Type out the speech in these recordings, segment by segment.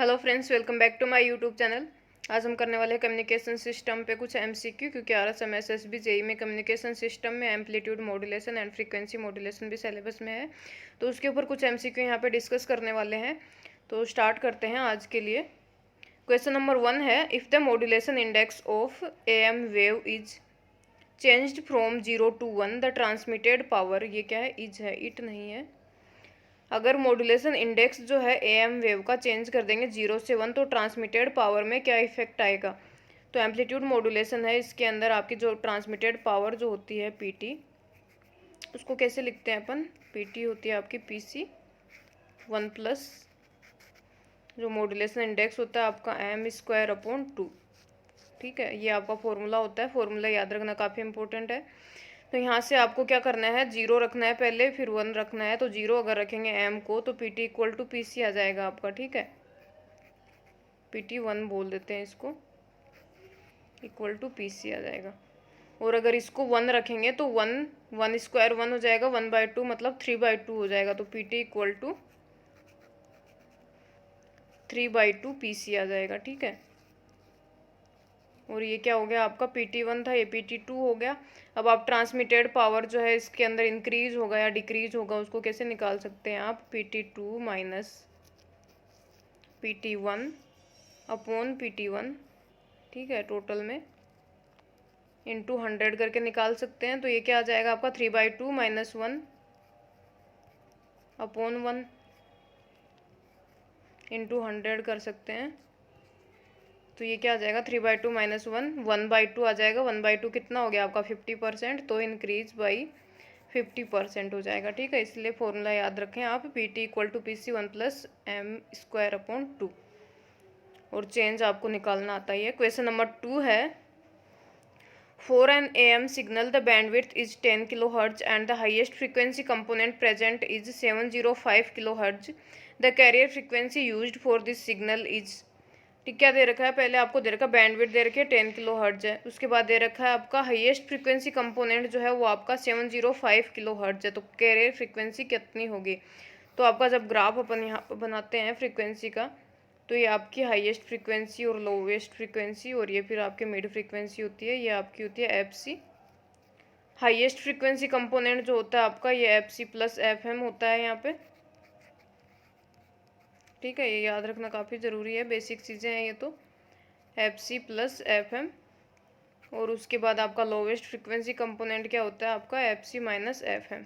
Hello friends, welcome back to my YouTube channel. आज हम करने वाले हैं कम्युनिकेशन सिस्टम पे कुछ एमसीक्यू, क्योंकि RSM SSB जेई में कम्युनिकेशन सिस्टम में amplitude modulation and frequency modulation भी सिलेबस में है, तो उसके ऊपर कुछ एमसीक्यू यहाँ पे डिस्कस करने वाले हैं। तो स्टार्ट करते हैं आज के लिए। क्वेश्चन नंबर 1 है, if the modulation index of AM wave is changed from 0 to 1 the transmitted power, ये क्या है, इज है, इट नहीं है। अगर मॉड्यूलेशन इंडेक्स जो है AM वेव का चेंज कर देंगे 0 से 1, तो ट्रांसमिटेड पावर में क्या इफेक्ट आएगा। तो एम्पलीट्यूड मॉड्यूलेशन है, इसके अंदर आपकी जो ट्रांसमिटेड पावर जो होती है PT, उसको कैसे लिखते हैं अपन, PT होती है आपकी PC1 प्लस जो मॉड्यूलेशन इंडेक्स होता है आपका m²/2। ठीक है, ये आपका फॉर्मूला होता है। फॉर्मूला याद रखना काफ़ी इंपॉर्टेंट है। तो यहाँ से आपको क्या करना है, 0 रखना है पहले, फिर 1 रखना है। तो 0 अगर रखेंगे m को तो PT इक्वल टू PC आ जाएगा आपका। ठीक है, PT1 बोल देते हैं इसको, इक्वल टू PC आ जाएगा। और अगर इसको 1 रखेंगे तो 1 हो जाएगा, 1/2 मतलब 3/2 हो जाएगा। तो PT इक्वल टू 3/2 PC आ जाएगा। ठीक है, और ये क्या हो गया आपका, PT1 था, ये PT2 हो गया। अब आप ट्रांसमिटेड पावर जो है इसके अंदर इंक्रीज होगा या डिक्रीज होगा, उसको कैसे निकाल सकते हैं आप, PT2 minus PT1 upon PT1। ठीक है, टोटल में इंटू 100 करके निकाल सकते हैं। तो ये क्या आ जाएगा आपका, 3/2 माइनस 1 अपॉन 1 इंटू 100 कर सकते हैं। तो ये क्या आ जाएगा, 3/2 माइनस 1/2 आ जाएगा। 1/2 कितना हो गया आपका, 50%, तो इंक्रीज बाई 50% हो जाएगा। ठीक है, इसलिए फॉर्मूला याद रखें आप, PT equal to PC1 plus m²/2। और चेंज आपको निकालना आता ही है। क्वेश्चन नंबर 2 है, for an AM signal the bandwidth is 10 kHz and the highest frequency component present is 705 kHz। The carrier frequency used for this signal is. ठीक, क्या दे रखा है, पहले आपको दे रखा है बैंडविड्थ दे रखी है 10 kHz है, उसके बाद दे रखा है आपका हाईएस्ट फ्रीक्वेंसी कंपोनेंट जो है वो आपका 705 kHz है। तो कैरियर फ्रीक्वेंसी कितनी होगी। तो आपका जब ग्राफ अपन यहाँ पर बनाते हैं फ्रीक्वेंसी का, तो ये आपकी हाईएस्ट फ्रीक्वेंसी और लोवेस्ट फ्रीक्वेंसी, और ये फिर आपकी मिड फ्रीक्वेंसी होती है, ये आपकी होती है FC। हाईएस्ट फ्रीक्वेंसी कंपोनेंट जो होता है आपका, ये FC प्लस FM होता है यहाँ पे। ठीक है, ये याद रखना काफ़ी ज़रूरी है, बेसिक चीज़ें हैं ये तो, FC प्लस FM। और उसके बाद आपका लोवेस्ट फ्रीक्वेंसी कंपोनेंट क्या होता है आपका, FC माइनस FM।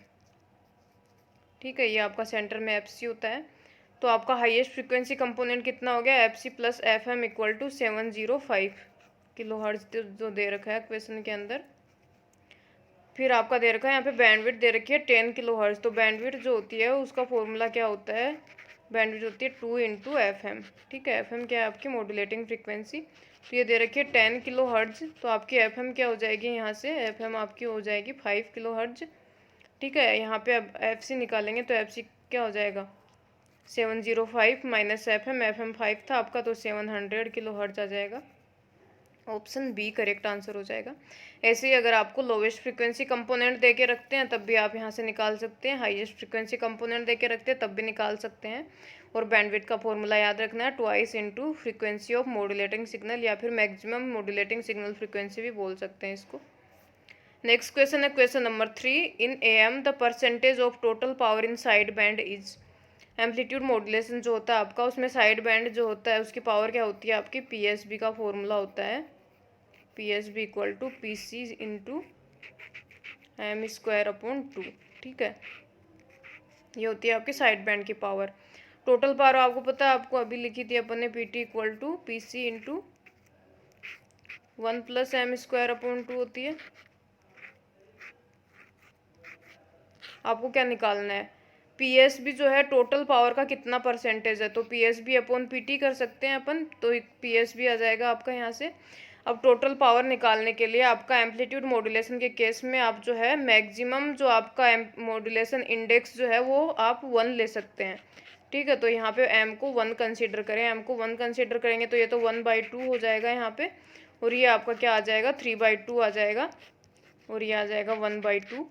ठीक है, ये आपका सेंटर में FC होता है। तो आपका हाईएस्ट फ्रीक्वेंसी कंपोनेंट कितना हो गया, FC plus FM equal to 705 kHz जो दे रखा है क्वेश्चन के अंदर। फिर आपका दे रखा है यहाँ पे बैंडविड्थ दे रखी है 10 kHz। तो बैंडविड्थ जो होती है उसका फॉर्मूला क्या होता है, बैंडविड्थ होती है 2 इंटू FM। ठीक है, FM क्या है आपकी मॉड्यूलेटिंग फ्रीक्वेंसी। तो ये दे रखी है 10 kHz, तो आपकी FM क्या हो जाएगी, यहाँ से FM आपकी हो जाएगी 5 kHz। ठीक है, यहाँ पे अब FC निकालेंगे तो FC क्या हो जाएगा, 705 माइनस FM 5 था आपका, तो 700 kHz आ जाएगा। ऑप्शन बी करेक्ट आंसर हो जाएगा। ऐसे ही अगर आपको लोवेस्ट फ्रीक्वेंसी कंपोनेंट दे के रखते हैं तब भी आप यहाँ से निकाल सकते हैं, हाईएस्ट फ्रीक्वेंसी कंपोनेंट दे के रखते हैं तब भी निकाल सकते हैं। और बैंडविड्थ का फॉर्मूला याद रखना है, twice into frequency of modulating signal, या फिर मैक्सिमम मॉड्यूलेटिंग सिग्नल फ्रीक्वेंसी भी बोल सकते हैं इसको। नेक्स्ट क्वेश्चन है question number 3, in AM the percentage of total power in side band is. Amplitude modulation जो होता है आपका, उसमें साइड बैंड जो होता है उसकी पावर क्या होती है आपकी, PSB का फॉर्मूला होता है, PSB equal to PC into m²/2। ठीक है, ये होती है आपकी साइड बैंड की पावर। टोटल पावर आपको पता है, आपको अभी लिखी थी अपन ने, PT equal to PC into 1 plus m²/2 होती है। आपको क्या निकालना है, PSB जो है टोटल पावर का कितना परसेंटेज है, तो PSB अपॉन PT कर सकते हैं अपन, तो PSB आ जाएगा आपका यहाँ से। अब टोटल पावर निकालने के लिए आपका एम्पलीट्यूड मॉड्यूलेशन के केस में आप जो है मैक्सिमम जो आपका मॉड्यूलेशन इंडेक्स जो है वो आप 1 ले सकते हैं। ठीक है, तो यहाँ पे M को 1 कंसीडर करें, M को 1 कंसीडर करेंगे तो ये तो 1/2 हो जाएगा यहाँ पे, और ये आपका क्या आ जाएगा, 3/2 आ जाएगा, और ये आ जाएगा 1/2।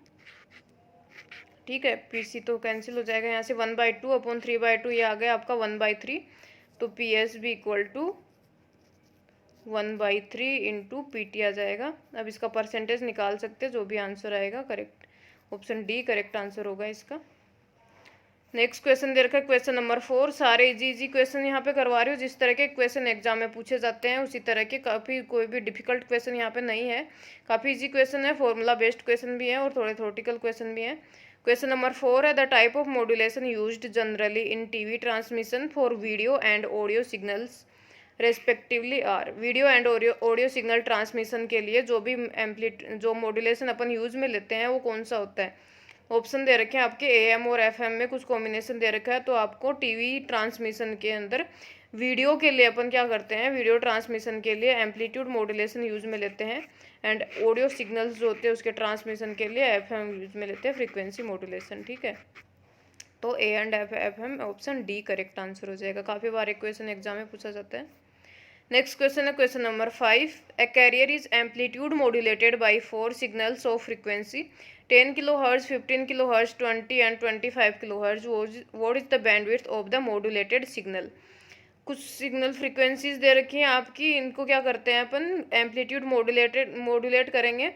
ठीक है, PC तो कैंसिल हो जाएगा यहाँ से, 1/2 अपॉन 3/2, ये आ गया आपका 1/3। तो पी एस भी equal to 1/3 into P T आ जाएगा। अब इसका परसेंटेज निकाल सकते हैं, जो भी आंसर आएगा correct, option D correct answer होगा इसका। नेक्स्ट क्वेश्चन दे रखा है क्वेश्चन नंबर 4। सारे इजी क्वेश्चन यहाँ पे करवा रही हूँ, जिस तरह के क्वेश्चन एग्जाम में पूछे जाते हैं उसी तरह के, काफ़ी कोई भी डिफिकल्ट क्वेश्चन यहाँ पे नहीं है, काफ़ी इजी क्वेश्चन है, फॉर्मूला बेस्ड क्वेश्चन भी है और थोड़े थ्योरेटिकल क्वेश्चन भी हैं। क्वेश्चन नंबर 4 है the type of modulation used generally in TV transmission for video and audio signals respectively are. Video and audio signal transmission के लिए जो मॉड्यूलेशन अपन यूज में लेते हैं वो कौन सा होता है। ऑप्शन दे रखे हैं आपके AM और FM में कुछ कॉम्बिनेशन दे रखा है। तो आपको टीवी ट्रांसमिशन के अंदर वीडियो के लिए अपन क्या करते हैं, वीडियो ट्रांसमिशन के लिए एम्पलीट्यूड मॉड्यूलेशन यूज में लेते हैं, एंड ऑडियो सिग्नल्स जो होते हैं उसके ट्रांसमिशन के लिए FM यूज में लेते हैं, फ्रीक्वेंसी मॉड्यूलेशन। ठीक है, तो A and FM option D correct answer हो जाएगा। काफ़ी बार एक क्वेश्चन एग्जाम में पूछा जाता है। नेक्स्ट क्वेश्चन है question number 5। A carrier is amplitude modulated by 4 signals of frequency 10 kilohertz, 15 kilohertz, 20 and 25 kilohertz. What is the bandwidth of the modulated signal. कुछ सिग्नल फ्रीक्वेंसीज दे रखी हैं आपकी, इनको क्या करते हैं अपन एम्पलीट्यूड मॉड्यूलेट करेंगे।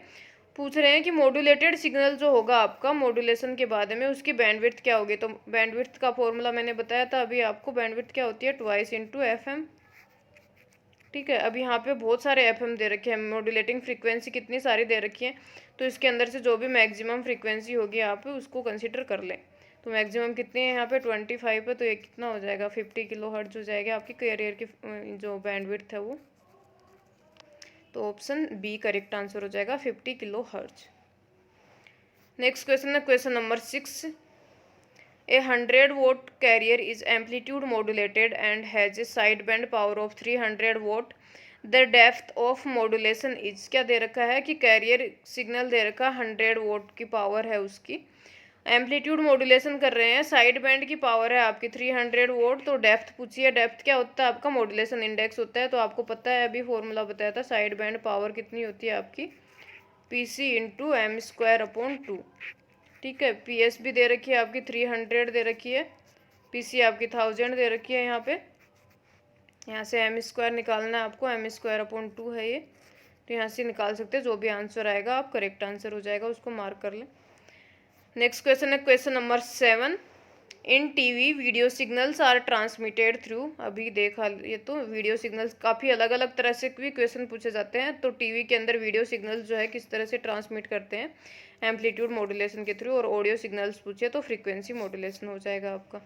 पूछ रहे हैं कि मॉड्यूलेटेड सिग्नल जो होगा आपका मॉड्यूलेशन के बाद में उसकी बैंडविड्थ क्या होगी। तो बैंडविड्थ का फॉर्मूला मैंने बताया था अभी आपको, बैंडविड्थ क्या होती है, ट्वाइस इंटू FM। ठीक है, अब यहाँ पे बहुत सारे FM दे रखे हैं, मॉड्यूलेटिंग फ्रीक्वेंसी कितनी सारी दे रखी है, तो इसके अंदर से जो भी मैक्सिमम फ्रीक्वेंसी होगी यहाँ पे उसको कंसिडर कर लें। तो मैक्सिमम कितनी है यहाँ पे 25 है, तो ये कितना हो जाएगा 50 किलोहर्ट्ज हो जाएगा आपकी कैरियर की जो बैंडविड्थ है वो। तो ऑप्शन बी करेक्ट आंसर हो जाएगा 50 किलोहर्ट्ज। नेक्स्ट क्वेश्चन है question number 6। A 100 watt carrier is amplitude modulated and has a sideband power of 300 watt. The depth of modulation is, क्या दे रखा है कि कैरियर सिग्नल दे रखा 100 वोट की पावर है उसकी, एम्पलीट्यूड मॉड्यूलेशन कर रहे हैं, साइड बैंड की पावर है आपकी 300 वोट। तो डेप्थ पूछिए, डेप्थ क्या होता है आपका, मॉड्यूलेशन इंडेक्स होता है। तो आपको पता है अभी फॉर्मूला बताया था, साइड बैंड पावर कितनी होती है आपकी PC इंटू m²/2। ठीक है, PS भी दे रखी है आपकी 300 दे रखी है, PC आपकी 1000 दे रखी है। यहाँ पे यहाँ से m² निकालना है आपको, m²/2 है ये, तो यहाँ से निकाल सकते हैं। जो भी आंसर आएगा आप करेक्ट आंसर हो जाएगा, उसको मार्क कर लें। नेक्स्ट क्वेश्चन है question number 7। In TV video signals are transmitted through. अभी देखा ये तो वीडियो सिग्नल्स काफ़ी अलग अलग तरह से भी क्वेश्चन पूछे जाते हैं। तो टीवी के अंदर वीडियो सिग्नल्स जो है किस तरह से ट्रांसमिट करते हैं एम्पलीट्यूड मॉड्यूलेशन के थ्रू, और ऑडियो सिग्नल्स पूछे तो फ्रीक्वेंसी मॉड्यूलेशन हो जाएगा आपका।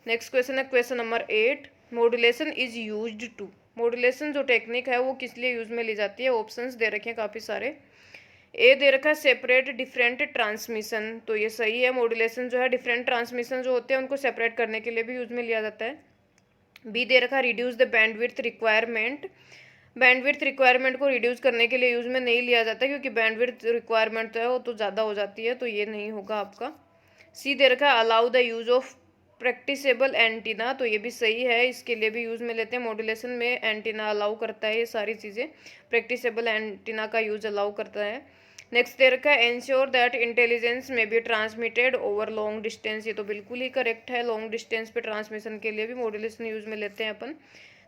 नेक्स्ट क्वेश्चन है question number 8। Modulation is used to. Modulation जो टेक्निक है वो किस लिए यूज में ली जाती है। ऑप्शंस दे रखे हैं काफ़ी सारे। ए दे रखा है सेपरेट डिफरेंट ट्रांसमिशन, तो ये सही है, मॉड्यूलेशन जो है डिफरेंट ट्रांसमिशन जो होते हैं उनको सेपरेट करने के लिए भी यूज में लिया जाता है। बी दे रखा है reduce the bandwidth requirement. Bandwidth requirement को रिड्यूस करने के लिए यूज में नहीं लिया जाता क्योंकि बैंडविड्थ रिक्वायरमेंट तो है वो तो ज़्यादा हो जाती है, तो ये नहीं होगा आपका। सी दे रखा है allow the use of practicable antenna, तो ये भी सही है, इसके लिए भी यूज़ में लेते हैं। मॉड्यूलेशन में एंटीना अलाउ करता है, ये सारी चीज़ें प्रैक्टिसेबल एंटीना का यूज अलाउ करता है। नेक्स्ट दे रखा है एंश्योर दैट इंटेलिजेंस में be transmitted over long distance, ये तो बिल्कुल ही करेक्ट है, लॉन्ग डिस्टेंस पे ट्रांसमिशन के लिए भी मॉड्यूलेशन यूज में लेते हैं अपन।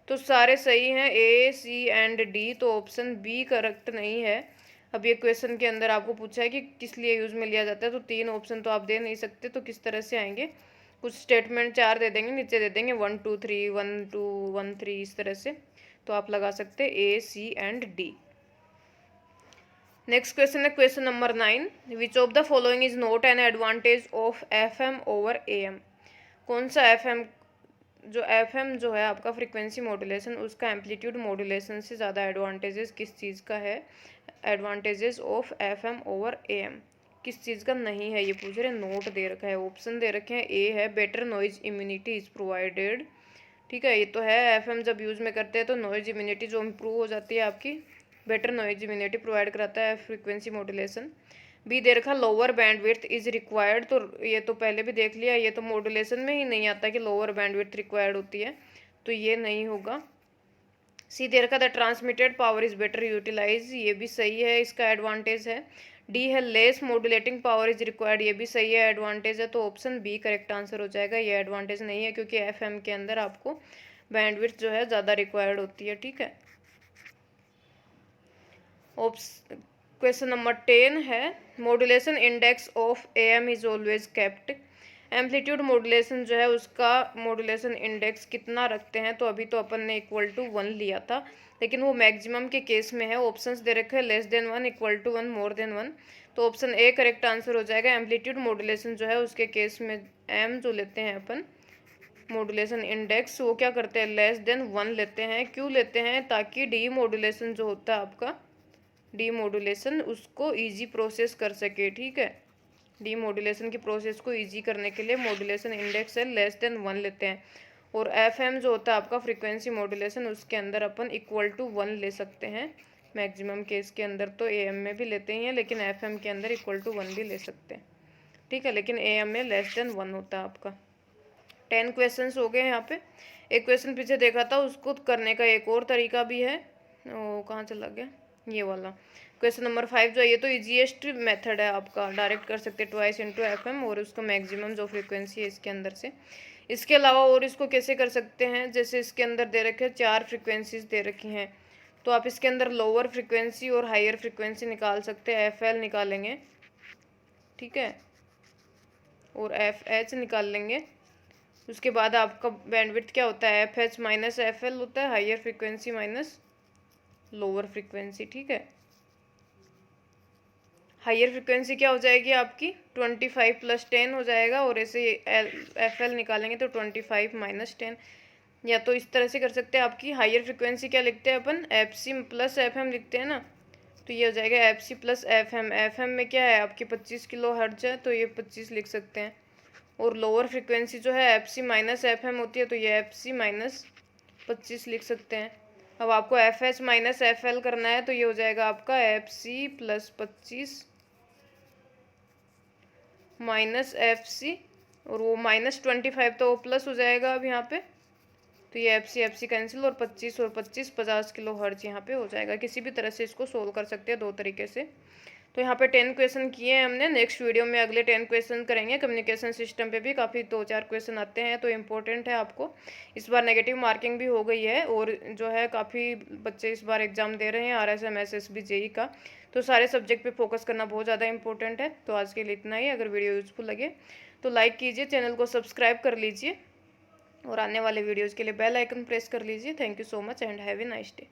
तो सारे सही हैं A, C एंड D, तो ऑप्शन बी करेक्ट नहीं है। अब ये क्वेश्चन के अंदर आपको पूछा है कि किस लिए यूज में लिया जाता है, तो 3 ऑप्शन तो आप दे नहीं सकते, तो किस तरह से आएंगे, कुछ स्टेटमेंट 4 दे देंगे, नीचे दे देंगे 1 2 3 1 2 1 3 इस तरह से, तो आप लगा सकते हैं A, C and D। Next question है question number 9। Which of the following is not an advantage of FM over AM। कौन सा FM जो है आपका फ्रीक्वेंसी मॉड्यूलेशन, उसका एम्पलीट्यूड मॉड्यूलेशन से ज़्यादा एडवांटेजेस किस चीज़ का है, advantages of FM over AM किस चीज़ का नहीं है, ये पूछ रहे हैं, नोट दे रखा है। ऑप्शन दे रखे हैं A है better noise immunity is provided. ठीक है, ये तो है, FM जब यूज़ में करते हैं तो नॉइज इम्यूनिटी जो इम्प्रूव हो जाती है आपकी, बेटर नॉइज इम्यूनिटी प्रोवाइड कराता है फ्रीक्वेंसी मॉड्यूलेशन। बी दे रखा लोअर बैंडविड्थ इज रिक्वायर्ड, तो ये तो पहले भी देख लिया, ये तो मॉड्यूलेशन में ही नहीं आता कि लोअर बैंडविड्थ रिक्वायर्ड होती है, तो ये नहीं होगा। सी दे रखा the transmitted power is better utilize, ये भी सही है, इसका एडवांटेज है। डी है less modulating power is required, ये भी सही है, एडवांटेज है, तो ऑप्शन बी करेक्ट आंसर हो जाएगा। ये एडवांटेज नहीं है क्योंकि FM के अंदर आपको बैंडविड्थ जो है ज़्यादा रिक्वायर्ड होती है, ठीक है। क्वेश्चन नंबर 10 है, modulation index of am is always kept. Amplitude modulation जो है उसका मॉड्यूलेशन इंडेक्स कितना रखते हैं, तो अभी तो अपन ने इक्वल टू 1 लिया था, लेकिन वो मैक्सिमम के केस में है। ऑप्शंस दे रखे हैं less than 1, equal to 1, more than 1, तो ऑप्शन ए करेक्ट आंसर हो जाएगा। एम्पलीट्यूड मॉड्यूलेशन जो है उसके केस में एम जो लेते हैं अपन मॉड्यूलेशन इंडेक्स, वो क्या करते हैं, लेस देन 1 लेते हैं। क्यों लेते हैं, ताकि डी मॉड्यूलेशन जो होता है आपका, डी मॉड्यूलेशन उसको इजी प्रोसेस कर सके, ठीक है। डी मॉड्यूलेशन की प्रोसेस को इजी करने के लिए मॉड्यूलेशन इंडेक्स है लेस देन 1 लेते हैं। और एफ एम जो होता है आपका फ्रीक्वेंसी मॉड्यूलेशन, उसके अंदर अपन इक्वल टू 1 ले सकते हैं। मैक्सिमम केस के अंदर तो ए एम में भी लेते ही हैं, लेकिन एफ एम के अंदर इक्वल टू 1 भी ले सकते हैं, ठीक है। लेकिन ए एम में लेस देन 1 होता है आपका। 10 क्वेश्चन हो गए यहाँ पे। एक क्वेश्चन पीछे देखा था, उसको करने का एक और तरीका भी है। वो कहाँ चला गया, ये वाला क्वेश्चन नंबर 5 जो है, ये तो इजीएस्ट मेथड है आपका, डायरेक्ट कर सकते हैं ट्वाइस इंटू एफ एम और उसको मैक्सिमम जो फ्रीक्वेंसी है इसके अंदर से। इसके अलावा और इसको कैसे कर सकते हैं, जैसे इसके अंदर दे रखे 4 फ्रीक्वेंसीज दे रखी हैं, तो आप इसके अंदर लोअर फ्रीक्वेंसी और हायर फ्रीक्वेंसी निकाल सकते हैं। एफ एल निकालेंगे, ठीक है, और एफ एच निकाल लेंगे। उसके बाद आपका बैंडविड्थ क्या होता है, F H minus F L होता है, higher frequency minus lower frequency, ठीक है। हायर फ्रीक्वेंसी क्या हो जाएगी आपकी 25 प्लस 10 हो जाएगा, और ऐसे एफ एल निकालेंगे तो 25 माइनस 10। या तो इस तरह से कर सकते हैं, आपकी हायर फ्रीक्वेंसी क्या लिखते हैं अपन, F C plus F M लिखते हैं ना, तो ये हो जाएगा F C plus F M. F M में क्या है आपकी 25 किलो हर्ट्ज है, तो ये 25 लिख सकते हैं। और लोअर फ्रीक्वेंसी जो है F C minus F M होती है, तो ये एफ सी माइनस 25 लिख सकते हैं। अब आपको F H minus F L करना है, तो ये हो जाएगा आपका F C plus 25 minus F C, और वो माइनस 25 तो वो प्लस हो जाएगा अब यहाँ पे, तो ये एफ सी कैंसिल, और 25 और 25 50 किलो हर्ट्ज यहाँ पे हो जाएगा। किसी भी तरह से इसको सोल्व कर सकते हैं 2 तरीके से। तो यहाँ पे 10 क्वेश्चन किए हैं हमने। नेक्स्ट वीडियो में अगले 10 क्वेश्चन करेंगे। कम्युनिकेशन सिस्टम पे भी काफ़ी 2-4 क्वेश्चन आते हैं, तो इम्पोर्टेंट है आपको। इस बार नेगेटिव मार्किंग भी हो गई है, और जो है काफ़ी बच्चे इस बार एग्जाम दे रहे हैं RSM SSB JEE का, तो सारे सब्जेक्ट पे फोकस करना बहुत ज़्यादा इंपॉर्टेंट है। तो आज के लिए इतना ही। अगर वीडियो यूजफुल लगे तो लाइक कीजिए, चैनल को सब्सक्राइब कर लीजिए, और आने वाले वीडियोज़ के लिए बेल आइकन प्रेस कर लीजिए। Thank you so much and have a nice day.